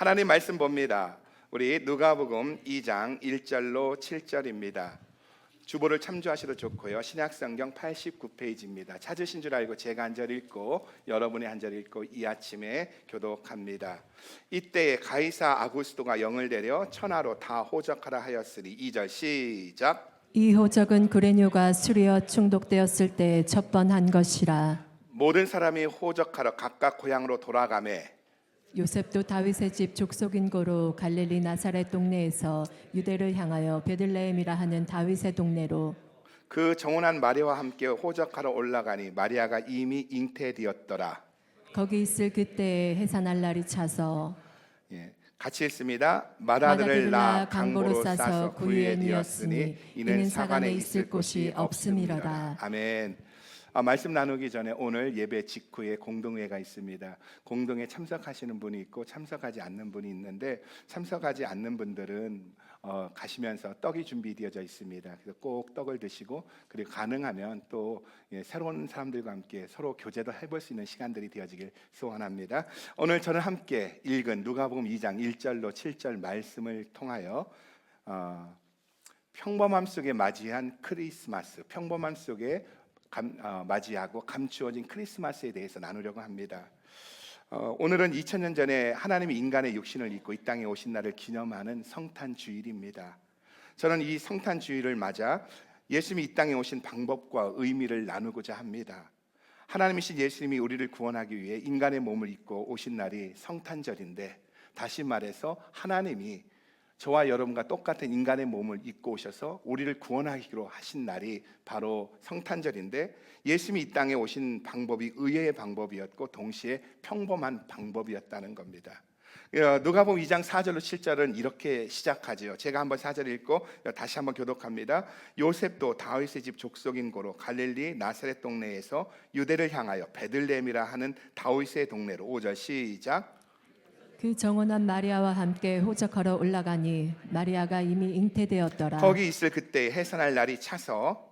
하나님 말씀 봅니다. 우리 누가복음 2장 1절로 7절입니다. 주보를 참조하셔도 좋고요. 신약성경 89페이지입니다. 찾으신 줄 알고 제가 한 절 읽고 여러분이 한 절 읽고 이 아침에 교독합니다. 이때에 가이사 아구스도가 영을 내려 천하로 다 호적하라 하였으니 2절 시작. 이 호적은 구레뇨가 술이어 중독되었을 때 첫 번 한 것이라. 모든 사람이 호적하러 각각 고향으로 돌아가매 요셉도 다윗의 집 족속인 고로 갈릴리 나사렛 동네에서 유대를 향하여 베들레헴이라 하는 다윗의 동네로 그 정혼한 마리아와 함께 호적하러 올라가니 마리아가 이미 잉태되었더라. 거기 있을 그때에 해산할 날이 차서 같이 읽습니다. 마다들을 낳아 강보로 싸서 구유에 뉘었으니 이는 사관에 있을 곳이 없음이로다. 아멘. 말씀 나누기 전에 오늘 예배 직후에 공동회가 있습니다. 공동회 참석하시는 분이 있고 참석하지 않는 분이 있는데 참석하지 않는 분들은 가시면서 떡이 준비되어져 있습니다. 그래서 꼭 떡을 드시고 그리고 가능하면 또 새로운 사람들과 함께 서로 교제도 해볼 수 있는 시간들이 되어지길 소원합니다. 오늘 저는 함께 읽은 누가복음 2장 1절로 7절 말씀을 통하여 평범함 속에 맞이한 크리스마스, 평범함 속에 맞이하고 감추어진 크리스마스에 대해서 나누려고 합니다. 오늘은 2000년 전에 하나님이 인간의 육신을 입고 이 땅에 오신 날을 기념하는 성탄 주일입니다. 저는 이 성탄 주일을 맞아 예수님이 이 땅에 오신 방법과 의미를 나누고자 합니다. 하나님이신 예수님이 우리를 구원하기 위해 인간의 몸을 입고 오신 날이 성탄절인데, 다시 말해서 하나님이 저와 여러분과 똑같은 인간의 몸을 입고 오셔서 우리를 구원하기로 하신 날이 바로 성탄절인데, 예수님이 이 땅에 오신 방법이 의외의 방법이었고 동시에 평범한 방법이었다는 겁니다. 누가복음 2장 4절로 7절은 이렇게 시작하죠. 제가 한번 4절 읽고 다시 한번 교독합니다. 요셉도 다윗의 집 족속인 고로 갈릴리 나사렛 동네에서 유대를 향하여 베들레헴이라 하는 다윗의 동네로 5절 시작. 그 정혼한 마리아와 함께 호적하러 올라가니 마리아가 이미 잉태되었더라. 거기 있을 그때 해산할 날이 차서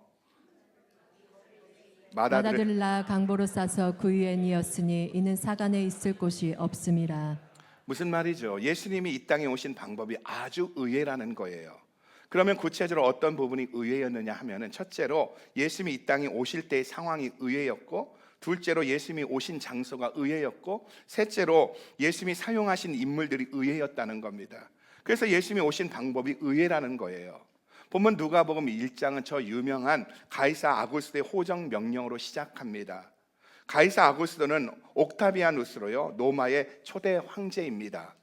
마다들을 낳아 강보로 싸서 구유에 뉘었으니 이는 사관에 있을 곳이 없음이라. 무슨 말이죠? 예수님이 이 땅에 오신 방법이 아주 의외라는 거예요. 그러면 구체적으로 어떤 부분이 의외였느냐 하면은, 첫째로 예수님이 이 땅에 오실 때의 상황이 의외였고, 둘째로 예수님이 오신 장소가 의외였고, 셋째로 예수님이 사용하신 인물들이 의외였다는 겁니다. 그래서 예수님이 오신 방법이 의외라는 거예요. 보면 누가복음 1장은 저 유명한 가이사 아구스도의 호적 명령으로 시작합니다. 가이사 아구스도는 옥타비아누스로요, 로마의 초대 황제입니다.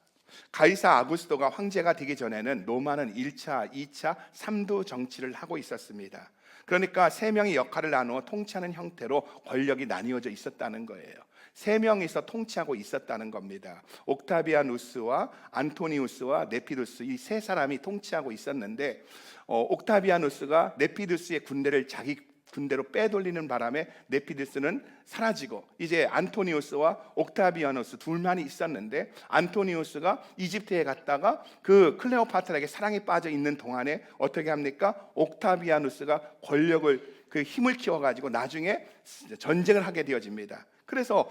가이사 아구스도가 황제가 되기 전에는 로마는 1차, 2차, 3두 정치를 하고 있었습니다. 그러니까 세 명이 역할을 나누어 통치하는 형태로 권력이 나뉘어져 있었다는 거예요. 세 명이서 통치하고 있었다는 겁니다. 옥타비아누스와 안토니우스와 네피두스, 이 세 사람이 통치하고 있었는데, 옥타비아누스가 네피두스의 군대를 자기 군대로 빼돌리는 바람에 네피두스는 사라지고 이제 안토니우스와 옥타비아누스 둘만이 있었는데, 안토니우스가 이집트에 갔다가 그 클레오파트라에게 사랑에 빠져 있는 동안에 어떻게 합니까? 옥타비아누스가 권력을 그 힘을 키워가지고 나중에 전쟁을 하게 되어집니다. 그래서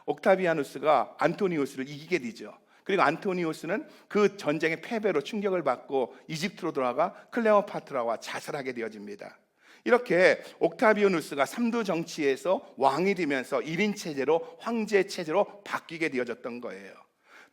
옥타비아누스가 안토니우스를 이기게 되죠. 그리고 안토니우스는 그 전쟁의 패배로 충격을 받고 이집트로 돌아가 클레오파트라와 자살하게 되어집니다. 이렇게 옥타비아누스가 3두 정치에서 왕이 되면서 1인 체제로 황제 체제로 바뀌게 되어졌던 거예요.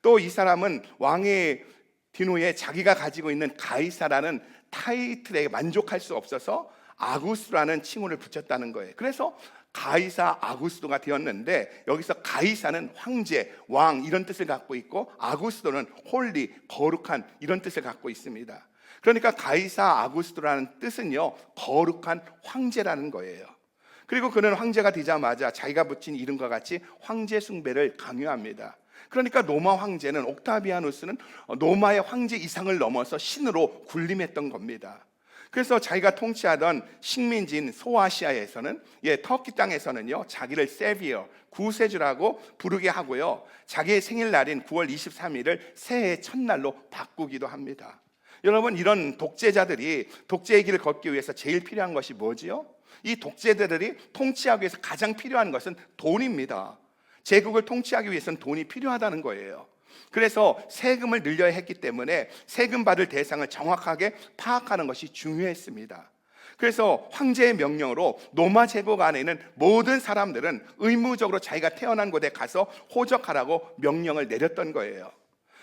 또 이 사람은 왕의 뒤후에 자기가 가지고 있는 가이사라는 타이틀에 만족할 수 없어서 아구스라는 칭호를 붙였다는 거예요. 그래서 가이사 아구스도가 되었는데, 여기서 가이사는 황제, 왕 이런 뜻을 갖고 있고, 아구스도는 홀리, 거룩한 이런 뜻을 갖고 있습니다. 그러니까 가이사 아구스도라는 뜻은요, 거룩한 황제라는 거예요. 그리고 그는 황제가 되자마자 자기가 붙인 이름과 같이 황제 숭배를 강요합니다. 그러니까 로마 황제는, 옥타비아누스는 로마의 황제 이상을 넘어서 신으로 군림했던 겁니다. 그래서 자기가 통치하던 식민지인 소아시아에서는, 터키 땅에서는요, 자기를 세비어, 구세주라고 부르게 하고요, 자기의 생일날인 9월 23일을 새해 첫날로 바꾸기도 합니다. 여러분, 이런 독재자들이 독재의 길을 걷기 위해서 제일 필요한 것이 뭐지요? 이 독재자들이 통치하기 위해서 가장 필요한 것은 돈입니다. 제국을 통치하기 위해서는 돈이 필요하다는 거예요. 그래서 세금을 늘려야 했기 때문에 세금 받을 대상을 정확하게 파악하는 것이 중요했습니다. 그래서 황제의 명령으로 로마 제국 안에 있는 모든 사람들은 의무적으로 자기가 태어난 곳에 가서 호적하라고 명령을 내렸던 거예요.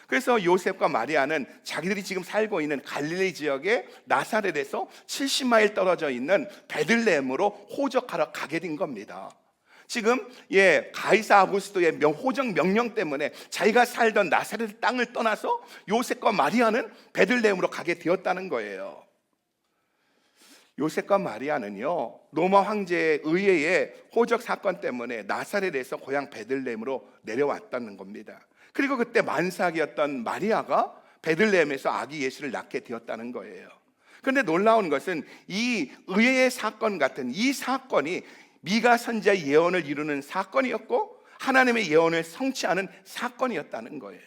그래서 요셉과 마리아는 자기들이 지금 살고 있는 갈릴리 지역의 나사렛에서 70마일 떨어져 있는 베들레헴으로 호적하러 가게 된 겁니다. 지금 가이사 아구스토의 호적 명령 때문에 자기가 살던 나사렛 땅을 떠나서 요셉과 마리아는 베들레헴으로 가게 되었다는 거예요. 요셉과 마리아는요, 로마 황제의 의회의 호적 사건 때문에 나사렛에서 고향 베들레헴으로 내려왔다는 겁니다. 그리고 그때 만삭이었던 마리아가 베들레헴에서 아기 예수를 낳게 되었다는 거예요. 그런데 놀라운 것은 이 의회의 사건 같은 이 사건이 미가 선지자의 예언을 이루는 사건이었고 하나님의 예언을 성취하는 사건이었다는 거예요.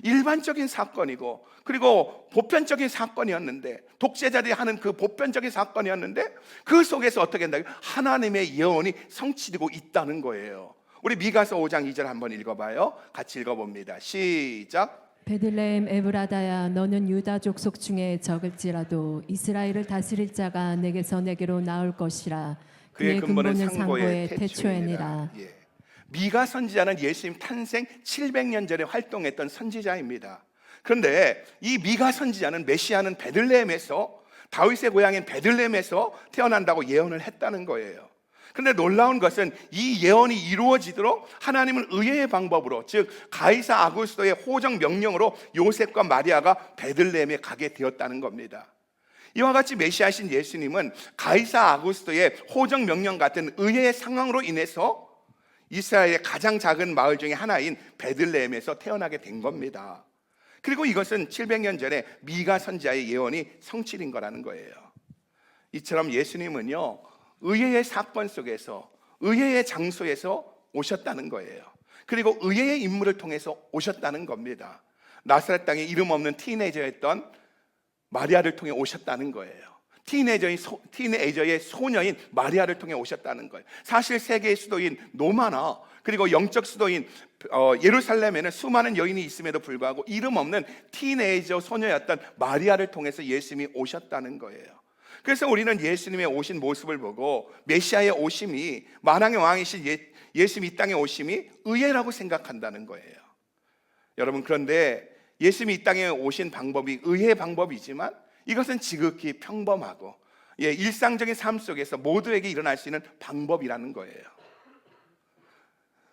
일반적인 사건이고 그리고 보편적인 사건이었는데, 독재자들이 하는 그 보편적인 사건이었는데 그 속에서 어떻게 된다? 하나님의 예언이 성취되고 있다는 거예요. 우리 미가서 5장 2절 한번 읽어봐요. 같이 읽어봅니다. 시작. 베들레헴 에브라다야, 너는 유다 족속 중에 적을지라도 이스라엘을 다스릴 자가 내게로 나올 것이라. 그의 근본은 상고의 태초에니라. 미가 선지자는 예수님 탄생 700년 전에 활동했던 선지자입니다. 그런데 이 미가 선지자는 메시아는 베들레헴에서, 다윗의 고향인 베들레헴에서 태어난다고 예언을 했다는 거예요. 그런데 놀라운 것은 이 예언이 이루어지도록 하나님은 의회의 방법으로, 즉 가이사 아구스토의 호적 명령으로 요셉과 마리아가 베들레헴에 가게 되었다는 겁니다. 이와 같이 메시아신 예수님은 가이사 아구스토의 호적 명령 같은 의회의 상황으로 인해서 이스라엘의 가장 작은 마을 중에 하나인 베들레헴에서 태어나게 된 겁니다. 그리고 이것은 700년 전에 미가 선지자의 예언이 성취된 거라는 거예요. 이처럼 예수님은요, 의회의 사건 속에서, 의회의 장소에서 오셨다는 거예요. 그리고 의회의 인물을 통해서 오셨다는 겁니다. 나사렛 땅에 이름 없는 티네이저였던 마리아를 통해 오셨다는 거예요. 티네이저의 소녀인 마리아를 통해 오셨다는 거예요. 사실 세계의 수도인 로마나 그리고 영적 수도인 예루살렘에는 수많은 여인이 있음에도 불구하고 이름 없는 티네이저 소녀였던 마리아를 통해서 예수님이 오셨다는 거예요. 그래서 우리는 예수님의 오신 모습을 보고 메시아의 오심이, 만왕의 왕이신 예수님 이 땅에 오심이 의회라고 생각한다는 거예요. 여러분, 그런데 예수님이 이 땅에 오신 방법이 의회의 방법이지만 이것은 지극히 평범하고 일상적인 삶 속에서 모두에게 일어날 수 있는 방법이라는 거예요.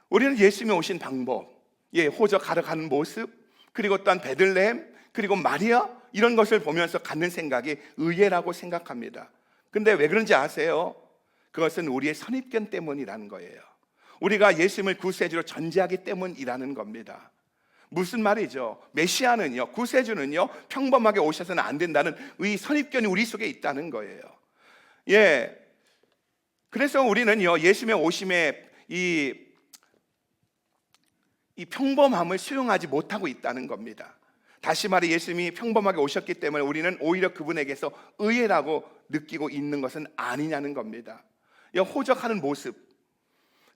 우리는 예수님이 오신 방법, 호적하러 가는 모습, 그리고 또한 베들레헴, 그리고 마리아, 이런 것을 보면서 갖는 생각이 의회라고 생각합니다. 근데 왜 그런지 아세요? 그것은 우리의 선입견 때문이라는 거예요. 우리가 예수님을 구세주로 전제하기 때문이라는 겁니다. 무슨 말이죠? 메시아는요, 구세주는요, 평범하게 오셔서는 안 된다는 이 선입견이 우리 속에 있다는 거예요. 그래서 우리는요, 예수님의 오심에 이 평범함을 수용하지 못하고 있다는 겁니다. 다시 말해, 예수님이 평범하게 오셨기 때문에 우리는 오히려 그분에게서 의외라고 느끼고 있는 것은 아니냐는 겁니다. 호적하는 모습,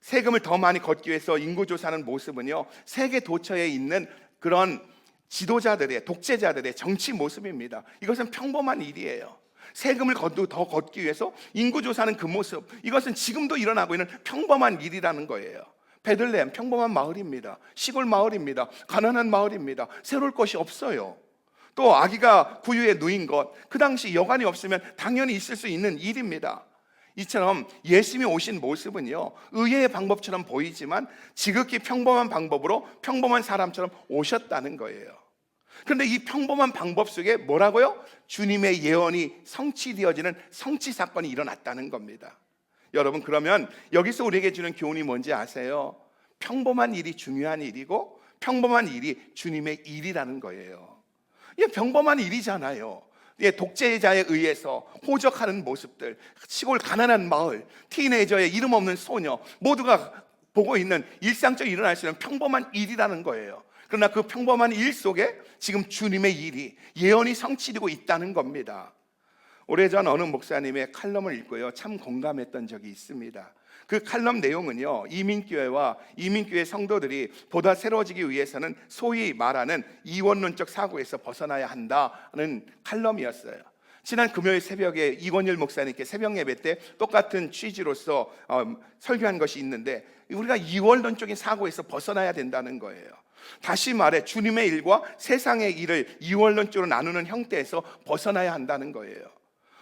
세금을 더 많이 걷기 위해서 인구조사하는 모습은요, 세계 도처에 있는 그런 지도자들의, 독재자들의 정치 모습입니다. 이것은 평범한 일이에요. 세금을 더 걷기 위해서 인구조사하는 그 모습, 이것은 지금도 일어나고 있는 평범한 일이라는 거예요. 베들레헴 평범한 마을입니다. 시골 마을입니다. 가난한 마을입니다. 새로울 것이 없어요. 또 아기가 구유에 누인 것, 그 당시 여관이 없으면 당연히 있을 수 있는 일입니다. 이처럼 예수님이 오신 모습은요, 의회의 방법처럼 보이지만 지극히 평범한 방법으로 평범한 사람처럼 오셨다는 거예요. 그런데 이 평범한 방법 속에 뭐라고요? 주님의 예언이 성취되어지는 성취 사건이 일어났다는 겁니다. 여러분, 그러면 여기서 우리에게 주는 교훈이 뭔지 아세요? 평범한 일이 중요한 일이고 평범한 일이 주님의 일이라는 거예요. 이게 평범한 일이잖아요. 독재자에 의해서 호적하는 모습들, 시골 가난한 마을, 티네이저의 이름 없는 소녀, 모두가 보고 있는 일상적으로 일어날 수 있는 평범한 일이라는 거예요. 그러나 그 평범한 일 속에 지금 주님의 일이, 예언이 성취되고 있다는 겁니다. 오래전 어느 목사님의 칼럼을 읽고요, 참 공감했던 적이 있습니다. 그 칼럼 내용은요, 이민교회와 이민교회 성도들이 보다 새로워지기 위해서는 소위 말하는 이원론적 사고에서 벗어나야 한다는 칼럼이었어요. 지난 금요일 새벽에 이권율 목사님께 새벽 예배 때 똑같은 취지로서 설교한 것이 있는데, 우리가 이원론적인 사고에서 벗어나야 된다는 거예요. 다시 말해 주님의 일과 세상의 일을 이원론적으로 나누는 형태에서 벗어나야 한다는 거예요.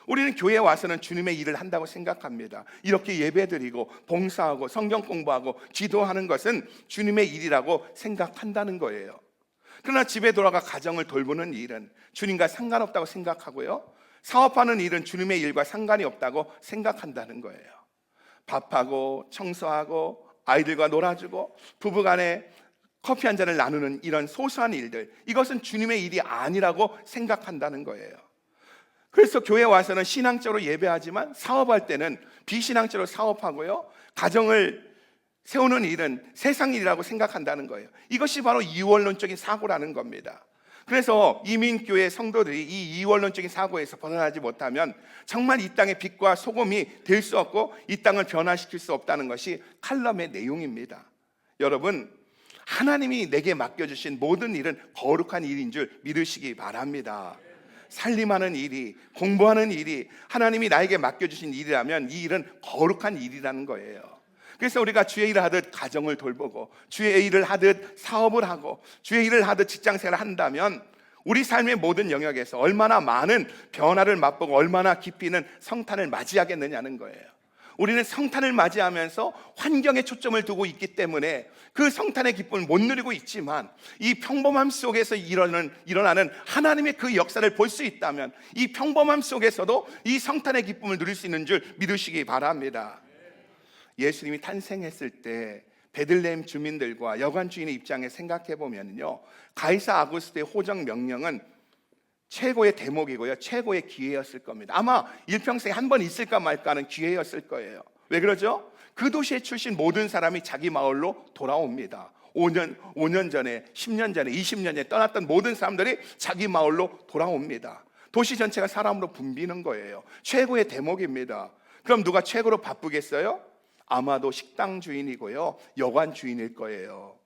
우리는 교회에 와서는 주님의 일을 한다고 생각합니다. 이렇게 예배드리고 봉사하고 성경 공부하고 기도하는 것은 주님의 일이라고 생각한다는 거예요. 그러나 집에 돌아가 가정을 돌보는 일은 주님과 상관없다고 생각하고요, 사업하는 일은 주님의 일과 상관이 없다고 생각한다는 거예요. 밥하고 청소하고 아이들과 놀아주고 부부간에 커피 한 잔을 나누는 이런 소소한 일들, 이것은 주님의 일이 아니라고 생각한다는 거예요. 그래서 교회에 와서는 신앙적으로 예배하지만 사업할 때는 비신앙적으로 사업하고요, 가정을 세우는 일은 세상 일이라고 생각한다는 거예요. 이것이 바로 이원론적인 사고라는 겁니다. 그래서 이민교회 성도들이 이 이원론적인 사고에서 벗어나지 못하면 정말 이 땅의 빛과 소금이 될 수 없고 이 땅을 변화시킬 수 없다는 것이 칼럼의 내용입니다. 여러분, 하나님이 내게 맡겨주신 모든 일은 거룩한 일인 줄 믿으시기 바랍니다. 살림하는 일이, 공부하는 일이 하나님이 나에게 맡겨주신 일이라면 이 일은 거룩한 일이라는 거예요. 그래서 우리가 주의 일을 하듯 가정을 돌보고 주의 일을 하듯 사업을 하고 주의 일을 하듯 직장생활을 한다면 우리 삶의 모든 영역에서 얼마나 많은 변화를 맛보고 얼마나 깊이 있는 성탄을 맞이하겠느냐는 거예요. 우리는 성탄을 맞이하면서 환경에 초점을 두고 있기 때문에 그 성탄의 기쁨을 못 누리고 있지만, 이 평범함 속에서 일어나는 하나님의 그 역사를 볼 수 있다면 이 평범함 속에서도 이 성탄의 기쁨을 누릴 수 있는 줄 믿으시기 바랍니다. 예수님이 탄생했을 때 베들레헴 주민들과 여관 주인의 입장에 생각해 보면요, 가이사 아구스트의 호정 명령은 최고의 대목이고요, 최고의 기회였을 겁니다. 아마 일평생에 한 번 있을까 말까 하는 기회였을 거예요. 왜 그러죠? 그 도시에 출신 모든 사람이 자기 마을로 돌아옵니다. 5년 전에, 10년 전에, 20년 전에 떠났던 모든 사람들이 자기 마을로 돌아옵니다. 도시 전체가 사람으로 붐비는 거예요. 최고의 대목입니다. 그럼 누가 최고로 바쁘겠어요? 아마도 식당 주인이고요, 여관 주인일 거예요.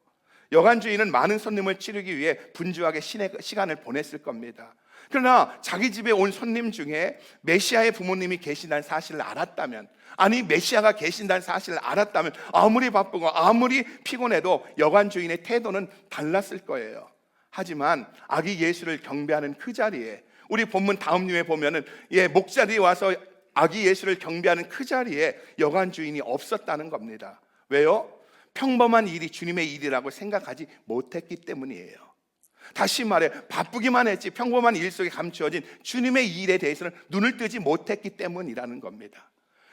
여관 주인은 많은 손님을 치르기 위해 분주하게 시간을 보냈을 겁니다. 그러나 자기 집에 온 손님 중에 메시아의 부모님이 계신다는 사실을 알았다면, 아니 메시아가 계신다는 사실을 알았다면 아무리 바쁘고 아무리 피곤해도 여관 주인의 태도는 달랐을 거예요. 하지만 아기 예수를 경배하는 그 자리에, 우리 본문 다음 류에 보면은 목자들이 와서 아기 예수를 경배하는 그 자리에 여관 주인이 없었다는 겁니다. 왜요? 평범한 일이 주님의 일이라고 생각하지 못했기 때문이에요. 다시 말해, 바쁘기만 했지 평범한 일 속에 감추어진 주님의 일에 대해서는 눈을 뜨지 못했기 때문이라는 겁니다.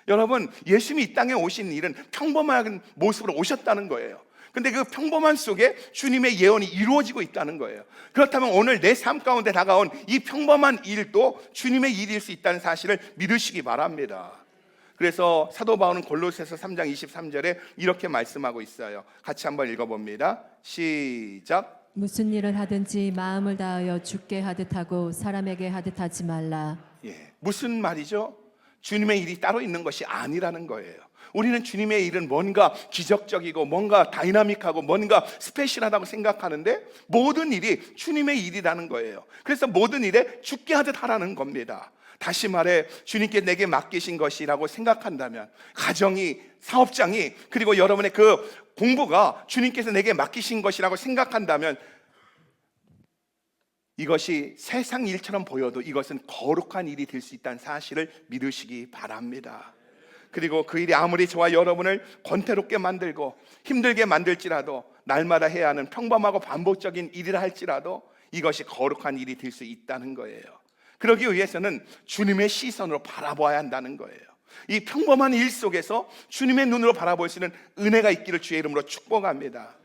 여러분, 예수님이 이 땅에 오신 일은 평범한 모습으로 오셨다는 거예요. 근데 그 평범한 속에 주님의 예언이 이루어지고 있다는 거예요. 그렇다면 오늘 내 삶 가운데 다가온 이 평범한 일도 주님의 일일 수 있다는 사실을 믿으시기 바랍니다. 그래서 사도 바울은 골로새서 3장 23절에 이렇게 말씀하고 있어요. 같이 한번 읽어봅니다. 시작. 무슨 일을 하든지 마음을 다하여 주께 하듯 하고 사람에게 하듯 하지 말라. 무슨 말이죠? 주님의 일이 따로 있는 것이 아니라는 거예요. 우리는 주님의 일은 뭔가 기적적이고 뭔가 다이나믹하고 뭔가 스페셜하다고 생각하는데 모든 일이 주님의 일이라는 거예요. 그래서 모든 일에 주께 하듯 하라는 겁니다. 다시 말해, 주님께 내게 맡기신 것이라고 생각한다면, 가정이, 사업장이, 그리고 여러분의 그 공부가 주님께서 내게 맡기신 것이라고 생각한다면 이것이 세상 일처럼 보여도 이것은 거룩한 일이 될 수 있다는 사실을 믿으시기 바랍니다. 그리고 그 일이 아무리 저와 여러분을 권태롭게 만들고 힘들게 만들지라도, 날마다 해야 하는 평범하고 반복적인 일이라 할지라도 이것이 거룩한 일이 될 수 있다는 거예요. 그러기 위해서는 주님의 시선으로 바라봐야 한다는 거예요. 이 평범한 일 속에서 주님의 눈으로 바라볼 수 있는 은혜가 있기를 주의 이름으로 축복합니다.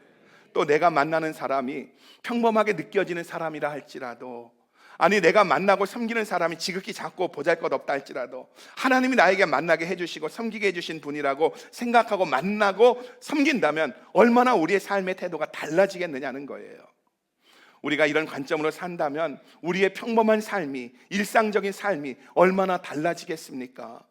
또 내가 만나는 사람이 평범하게 느껴지는 사람이라 할지라도, 아니 내가 만나고 섬기는 사람이 지극히 작고 보잘것없다 할지라도 하나님이 나에게 만나게 해주시고 섬기게 해주신 분이라고 생각하고 만나고 섬긴다면 얼마나 우리의 삶의 태도가 달라지겠느냐는 거예요. 우리가 이런 관점으로 산다면 우리의 평범한 삶이, 일상적인 삶이 얼마나 달라지겠습니까?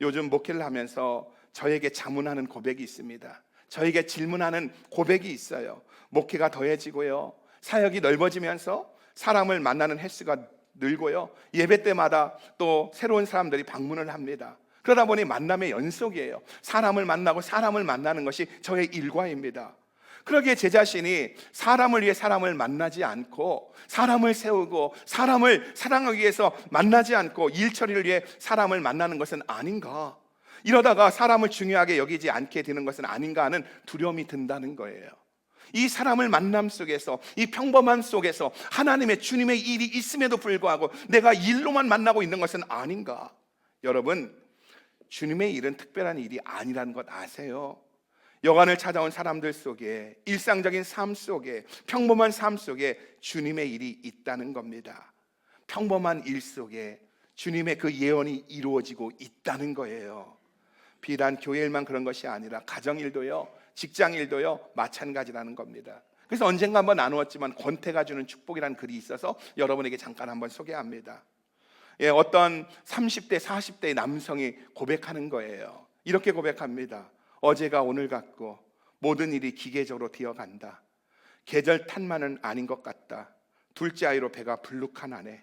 요즘 목회를 하면서 저에게 자문하는 고백이 있습니다. 저에게 질문하는 고백이 있어요. 목회가 더해지고요, 사역이 넓어지면서 사람을 만나는 횟수가 늘고요, 예배 때마다 또 새로운 사람들이 방문을 합니다. 그러다 보니 만남의 연속이에요. 사람을 만나고 사람을 만나는 것이 저의 일과입니다. 그러기에 제 자신이 사람을 위해 사람을 만나지 않고, 사람을 세우고 사람을 사랑하기 위해서 만나지 않고 일 처리를 위해 사람을 만나는 것은 아닌가, 이러다가 사람을 중요하게 여기지 않게 되는 것은 아닌가 하는 두려움이 든다는 거예요. 이 사람을 만남 속에서, 이 평범함 속에서 하나님의, 주님의 일이 있음에도 불구하고 내가 일로만 만나고 있는 것은 아닌가. 여러분, 주님의 일은 특별한 일이 아니라는 것 아세요? 여간을 찾아온 사람들 속에, 일상적인 삶 속에, 평범한 삶 속에 주님의 일이 있다는 겁니다. 평범한 일 속에 주님의 그 예언이 이루어지고 있다는 거예요. 비단 교회 일만 그런 것이 아니라 가정일도요, 직장일도요, 마찬가지라는 겁니다. 그래서 언젠가 한번 나누었지만 권태가 주는 축복이라는 글이 있어서 여러분에게 잠깐 한번 소개합니다. 어떤 30대 40대의 남성이 고백하는 거예요. 이렇게 고백합니다. 어제가 오늘 같고 모든 일이 기계적으로 되어간다. 계절 탓만은 아닌 것 같다. 둘째 아이로 배가 불룩한 아내,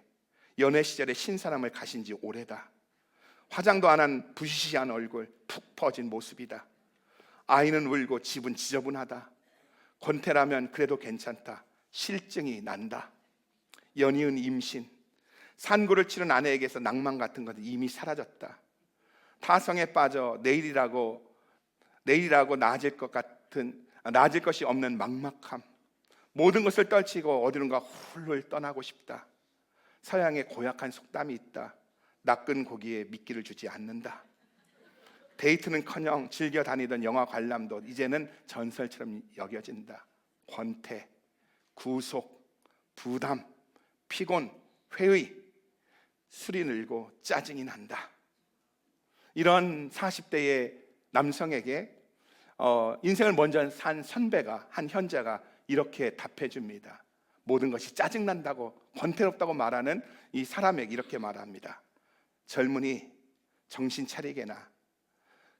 연애 시절에 신사람을 가신 지 오래다. 화장도 안 한 부시시한 얼굴, 푹 퍼진 모습이다. 아이는 울고 집은 지저분하다. 권태라면 그래도 괜찮다. 실증이 난다. 연이은 임신, 산구를 치른 아내에게서 낭만 같은 것은 이미 사라졌다. 타성에 빠져 내일이라고 나아질 것이 없는 막막함, 모든 것을 떨치고 어디론가 훌훌 떠나고 싶다. 서양에 고약한 속담이 있다. 낚은 고기에 미끼를 주지 않는다. 데이트는커녕 즐겨 다니던 영화 관람도 이제는 전설처럼 여겨진다. 권태, 구속, 부담, 피곤, 회의, 술이 늘고 짜증이 난다. 이런 40대의 남성에게 인생을 먼저 산 선배가, 한 현자가 이렇게 답해 줍니다. 모든 것이 짜증난다고, 권태롭다고 말하는 이 사람에게 이렇게 말합니다. 젊은이, 정신 차리게나.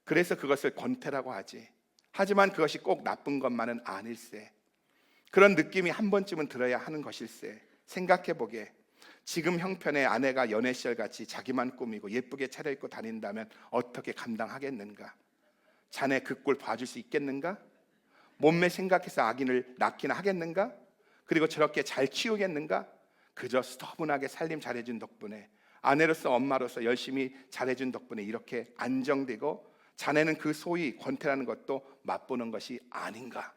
그래서 그것을 권태라고 하지. 하지만 그것이 꼭 나쁜 것만은 아닐세. 그런 느낌이 한 번쯤은 들어야 하는 것일세. 생각해보게. 지금 형편의 아내가 연애 시절 같이 자기만 꾸미고 예쁘게 차려입고 다닌다면 어떻게 감당하겠는가? 자네 그 꼴 봐줄 수 있겠는가? 몸매 생각해서 악인을 낳기나 하겠는가? 그리고 저렇게 잘 키우겠는가? 그저 스터분하게 살림 잘해준 덕분에, 아내로서 엄마로서 열심히 잘해준 덕분에 이렇게 안정되고 자네는 그 소위 권태라는 것도 맛보는 것이 아닌가?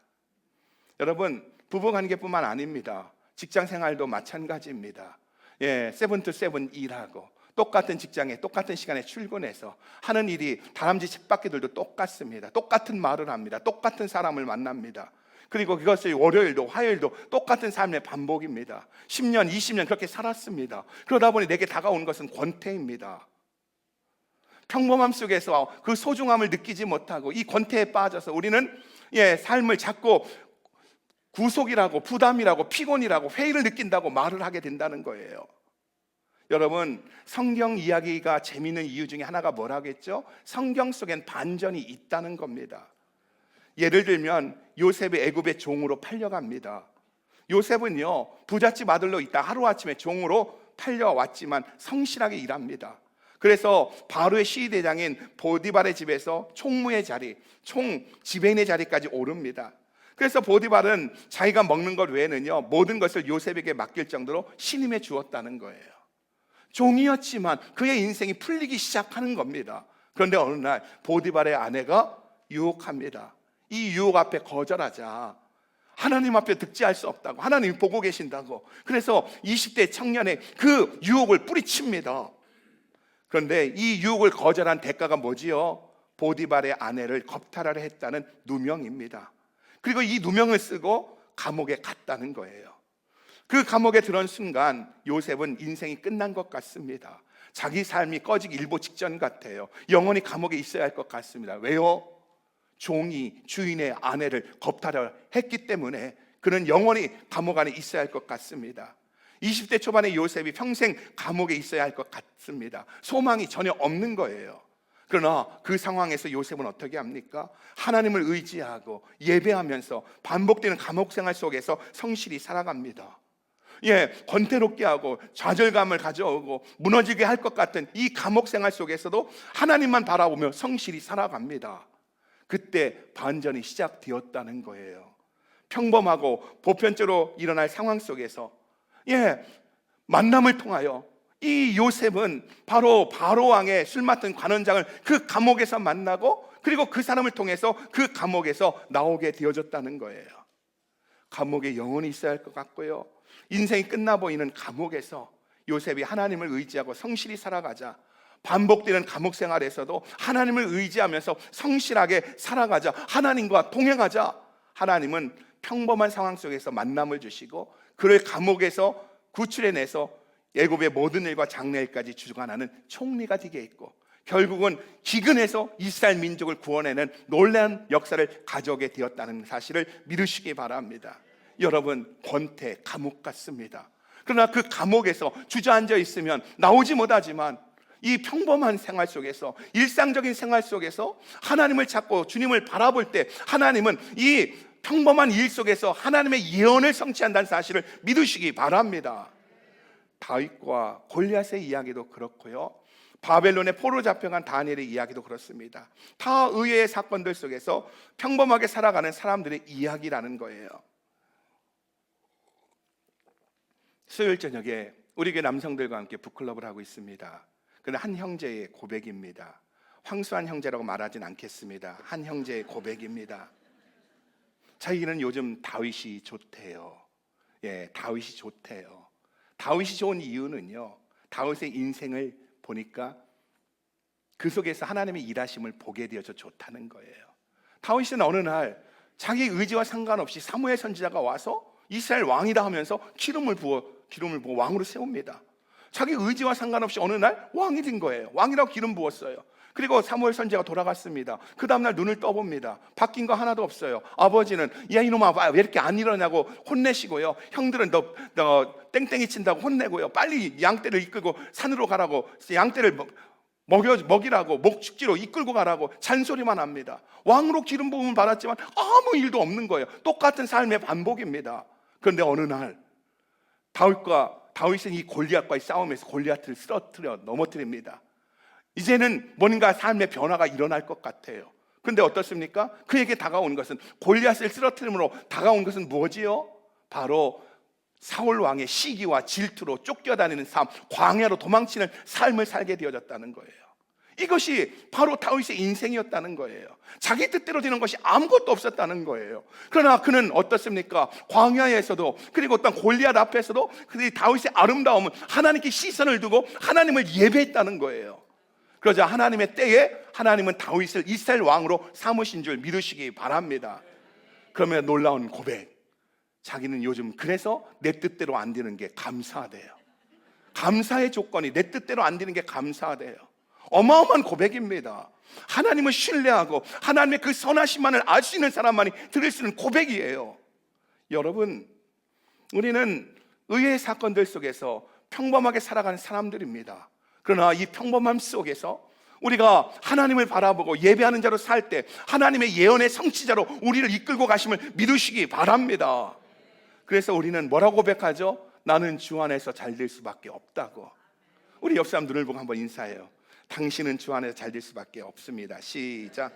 여러분, 부부관계뿐만 아닙니다. 직장생활도 마찬가지입니다. 7 to 7 일하고 똑같은 직장에 똑같은 시간에 출근해서 하는 일이 다람쥐 쳇바퀴들도 똑같습니다. 똑같은 말을 합니다. 똑같은 사람을 만납니다. 그리고 그것을 월요일도 화요일도 똑같은 삶의 반복입니다. 10년, 20년 그렇게 살았습니다. 그러다 보니 내게 다가오는 것은 권태입니다. 평범함 속에서 그 소중함을 느끼지 못하고 이 권태에 빠져서 우리는 삶을 자꾸 구속이라고, 부담이라고, 피곤이라고, 회의를 느낀다고 말을 하게 된다는 거예요. 여러분, 성경 이야기가 재미있는 이유 중에 하나가 뭐라고 했죠? 성경 속엔 반전이 있다는 겁니다. 예를 들면 요셉이 애굽의 종으로 팔려갑니다. 요셉은요, 부잣집 아들로 있다 하루아침에 종으로 팔려왔지만 성실하게 일합니다. 그래서 바로의 시위대장인 보디발의 집에서 총무의 자리, 지배인의 자리까지 오릅니다. 그래서 보디발은 자기가 먹는 것 외에는요, 모든 것을 요셉에게 맡길 정도로 신임해 주었다는 거예요. 종이었지만 그의 인생이 풀리기 시작하는 겁니다. 그런데 어느 날 보디발의 아내가 유혹합니다. 이 유혹 앞에 거절하자. 하나님 앞에 득지할 수 없다고, 하나님이 보고 계신다고. 그래서 20대 청년의 그 유혹을 뿌리칩니다. 그런데 이 유혹을 거절한 대가가 뭐지요? 보디발의 아내를 겁탈하려 했다는 누명입니다. 그리고 이 누명을 쓰고 감옥에 갔다는 거예요. 그 감옥에 들어온 순간 요셉은 인생이 끝난 것 같습니다. 자기 삶이 꺼지기 일보 직전 같아요. 영원히 감옥에 있어야 할 것 같습니다. 왜요? 종이 주인의 아내를 겁탈하려 했기 때문에 그는 영원히 감옥 안에 있어야 할 것 같습니다. 20대 초반의 요셉이 평생 감옥에 있어야 할 것 같습니다. 소망이 전혀 없는 거예요. 그러나 그 상황에서 요셉은 어떻게 합니까? 하나님을 의지하고 예배하면서 반복되는 감옥 생활 속에서 성실히 살아갑니다. 권태롭게 하고 좌절감을 가져오고 무너지게 할 것 같은 이 감옥 생활 속에서도 하나님만 바라보며 성실히 살아갑니다. 그때 반전이 시작되었다는 거예요. 평범하고 보편적으로 일어날 상황 속에서 만남을 통하여 이 요셉은 바로 바로왕의 술 맡은 관원장을 그 감옥에서 만나고, 그리고 그 사람을 통해서 그 감옥에서 나오게 되어졌다는 거예요. 감옥에 영혼이 있어야 할 것 같고요, 인생이 끝나 보이는 감옥에서 요셉이 하나님을 의지하고 성실히 살아가자, 반복되는 감옥 생활에서도 하나님을 의지하면서 성실하게 살아가자, 하나님과 동행하자. 하나님은 평범한 상황 속에서 만남을 주시고 그를 감옥에서 구출해내서 애굽의 모든 일과 장래일까지 주관하는 총리가 되게 했고, 결국은 기근에서 이스라엘 민족을 구원해낸 놀라운 역사를 가져오게 되었다는 사실을 믿으시기 바랍니다. 여러분, 권태, 감옥 같습니다. 그러나 그 감옥에서 주저앉아 있으면 나오지 못하지만, 이 평범한 생활 속에서, 일상적인 생활 속에서 하나님을 찾고 주님을 바라볼 때 하나님은 이 평범한 일 속에서 하나님의 예언을 성취한다는 사실을 믿으시기 바랍니다. 다윗과 골리앗의 이야기도 그렇고요, 바벨론에 포로 잡혀간 다니엘의 이야기도 그렇습니다. 다 의외의 사건들 속에서 평범하게 살아가는 사람들의 이야기라는 거예요. 수요일 저녁에 우리 교회 남성들과 함께 북클럽을 하고 있습니다. 그런데 한 형제의 고백입니다. 황수한 형제라고 말하진 않겠습니다. 한 형제의 고백입니다. 자기는 요즘 다윗이 좋대요. 다윗이 좋대요. 다윗이 좋은 이유는요, 다윗의 인생을 보니까 그 속에서 하나님의 일하심을 보게 되어서 좋다는 거예요. 다윗은 어느 날 자기 의지와 상관없이 사무엘 선지자가 와서 이스라엘 왕이다 하면서 기름을 부어 왕으로 세웁니다. 자기 의지와 상관없이 어느 날 왕이 된 거예요. 왕이라고 기름 부었어요. 그리고 사무엘 선지자가 돌아갔습니다. 그 다음날 눈을 떠봅니다. 바뀐 거 하나도 없어요. 아버지는 야 이놈아 왜 이렇게 안 일어나고 혼내시고요, 형들은 너 땡땡이 친다고 혼내고요, 빨리 양떼를 이끌고 산으로 가라고, 양떼를 먹이라고, 목축지로 이끌고 가라고 잔소리만 합니다. 왕으로 기름 부음을 받았지만 아무 일도 없는 거예요. 똑같은 삶의 반복입니다. 그런데 어느 날 다윗은 이 골리앗과의 싸움에서 골리앗을 쓰러뜨려 넘어뜨립니다. 이제는 뭔가 삶의 변화가 일어날 것 같아요. 그런데 어떻습니까? 그에게 다가온 것은, 골리앗을 쓰러뜨림으로 다가온 것은 무엇이요? 바로 사울 왕의 시기와 질투로 쫓겨다니는 삶, 광야로 도망치는 삶을 살게 되어졌다는 거예요. 이것이 바로 다윗의 인생이었다는 거예요. 자기 뜻대로 되는 것이 아무것도 없었다는 거예요. 그러나 그는 어떻습니까? 광야에서도, 그리고 어떤 골리앗 앞에서도 그 다윗의 아름다움은 하나님께 시선을 두고 하나님을 예배했다는 거예요. 그러자 하나님의 때에 하나님은 다윗을 이스라엘 왕으로 삼으신 줄 믿으시기 바랍니다. 그러면 놀라운 고백, 자기는 요즘 그래서 내 뜻대로 안 되는 게 감사하대요. 감사의 조건이 내 뜻대로 안 되는 게 감사하대요. 어마어마한 고백입니다. 하나님을 신뢰하고 하나님의 그 선하심만을 알 수 있는 사람만이 들을 수 있는 고백이에요. 여러분, 우리는 의외의 사건들 속에서 평범하게 살아가는 사람들입니다. 그러나 이 평범함 속에서 우리가 하나님을 바라보고 예배하는 자로 살 때 하나님의 예언의 성취자로 우리를 이끌고 가심을 믿으시기 바랍니다. 그래서 우리는 뭐라고 고백하죠? 나는 주 안에서 잘 될 수밖에 없다고. 우리 옆 사람 눈을 보고 한번 인사해요. 당신은 주 안에서 잘 될 수밖에 없습니다. 시작.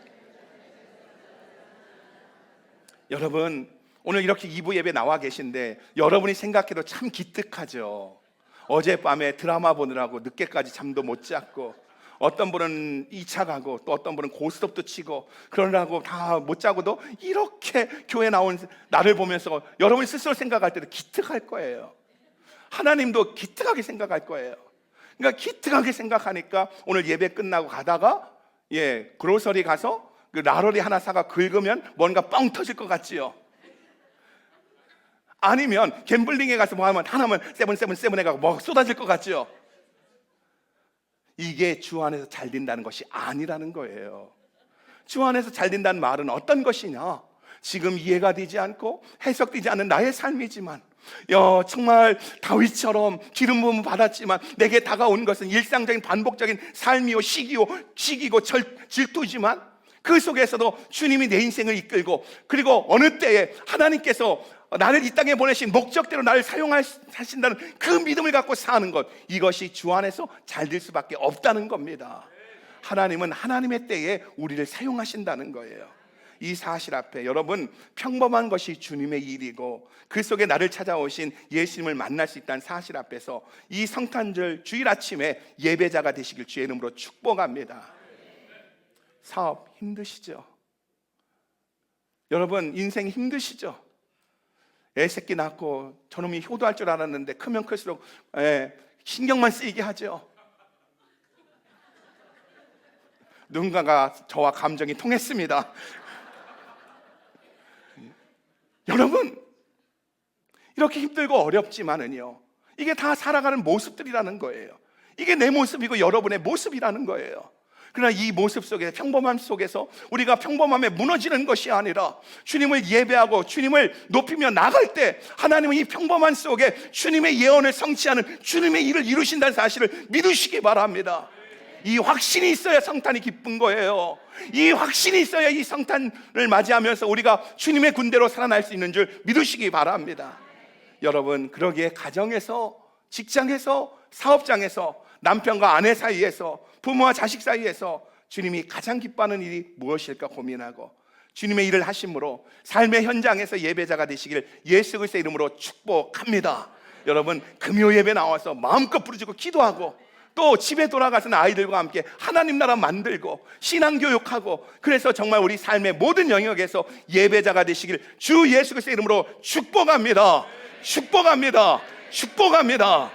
여러분, 오늘 이렇게 2부 예배 나와 계신데 여러분이 생각해도 참 기특하죠. 어젯밤에 드라마 보느라고 늦게까지 잠도 못 잤고, 어떤 분은 2차 가고 또 어떤 분은 고스톱도 치고 그러느라고 다 못 자고도 이렇게 교회 나온 나를 보면서 여러분이 스스로 생각할 때도 기특할 거예요. 하나님도 기특하게 생각할 거예요. 그러니까 기특하게 생각하니까 오늘 예배 끝나고 가다가 그로서리 가서 그 나롤이 하나 사가 긁으면 뭔가 뻥 터질 것 같지요. 아니면 갬블링에 가서 뭐 하면 하나면 세븐 해가고 뭐 쏟아질 것 같지요. 이게 주 안에서 잘 된다는 것이 아니라는 거예요. 주 안에서 잘 된다는 말은 어떤 것이냐? 지금 이해가 되지 않고 해석되지 않는 나의 삶이지만 정말 다윗처럼 기름 부음을 받았지만 내게 다가온 것은 일상적인 반복적인 삶이요 시기고 질투지만 그 속에서도 주님이 내 인생을 이끌고, 그리고 어느 때에 하나님께서 나를 이 땅에 보내신 목적대로 나를 사용하신다는 그 믿음을 갖고 사는 것, 이것이 주 안에서 잘 될 수밖에 없다는 겁니다. 하나님은 하나님의 때에 우리를 사용하신다는 거예요. 이 사실 앞에 여러분, 평범한 것이 주님의 일이고 그 속에 나를 찾아오신 예수님을 만날 수 있다는 사실 앞에서 이 성탄절 주일 아침에 예배자가 되시길 주의 이름으로 축복합니다. 사업 힘드시죠? 여러분, 인생 힘드시죠? 애 새끼 낳고 저놈이 효도할 줄 알았는데 크면 클수록 신경만 쓰이게 하죠. 누군가가 저와 감정이 통했습니다. 여러분, 이렇게 힘들고 어렵지만은요, 이게 다 살아가는 모습들이라는 거예요. 이게 내 모습이고 여러분의 모습이라는 거예요. 그러나 이 모습 속에, 평범함 속에서 우리가 평범함에 무너지는 것이 아니라 주님을 예배하고 주님을 높이며 나갈 때 하나님은 이 평범함 속에 주님의 예언을 성취하는 주님의 일을 이루신다는 사실을 믿으시기 바랍니다. 이 확신이 있어야 성탄이 기쁜 거예요. 이 확신이 있어야 이 성탄을 맞이하면서 우리가 주님의 군대로 살아날 수 있는 줄 믿으시기 바랍니다. 여러분, 그러기에 가정에서, 직장에서, 사업장에서, 남편과 아내 사이에서, 부모와 자식 사이에서 주님이 가장 기뻐하는 일이 무엇일까 고민하고 주님의 일을 하심으로 삶의 현장에서 예배자가 되시길 예수 그리스도의 이름으로 축복합니다. 여러분, 금요 예배 나와서 마음껏 부르짖고 기도하고, 또 집에 돌아가서는 아이들과 함께 하나님 나라 만들고 신앙교육하고, 그래서 정말 우리 삶의 모든 영역에서 예배자가 되시길 주 예수 그리스도의 이름으로 축복합니다. 축복합니다. 축복합니다.